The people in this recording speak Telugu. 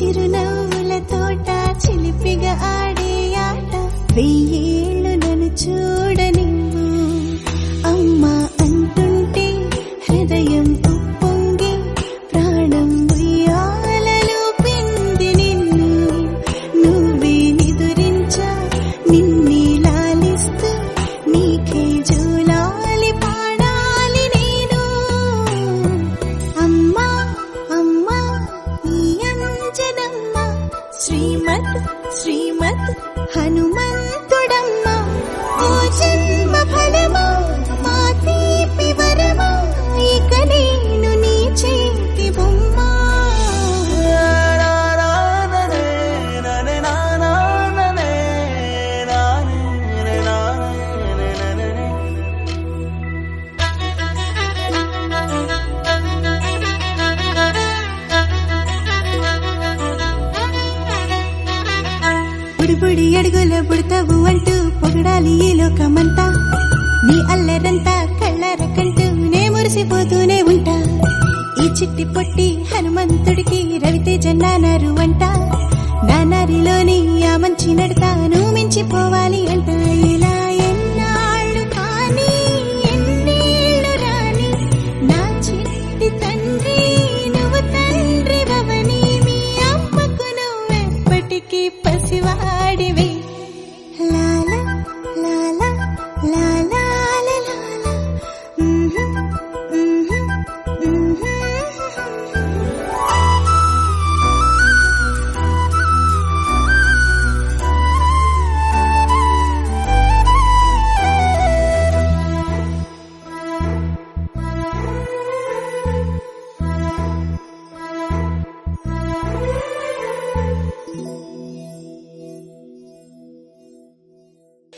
చిరునవ్వుల తోట చిలిపిగా ఆడే ఆట వెయ్యేళ్ళు నన్ను చూడనివ్వు అమ్మా అంటుంటే హృదయం ఉప్పొంగి ప్రాణం ఉయ్యాలలో పిండి నిన్ను నువ్వే నిదురించా నిన్నే లాలిస్తూ నీకే జోలాలి పాడాలి నేను అమ్మా అమ్మా ఈ అంజనమ్మ శ్రీమత్ శ్రీమత్ హనుమంతుడమ్మ ఓ జన్మ ఫలమా మా తీపి వరమా ఇక నేను నీ చేతి బొమ్మ బుడిబుడి అడుగుల బుడతావు అంటూ పొగడాలి ఈ లోకమంతా నీ అల్లరంతా కళ్ళరకంటూ నే మురిసిపోతూనే ఉంటా ఈ చిట్టి పొట్టి హనుమంతుడికి రవితేజ నానారు అంట నానారిలోని ఆ మంచి నడతా నువ్వు మించిపోవాలి అంట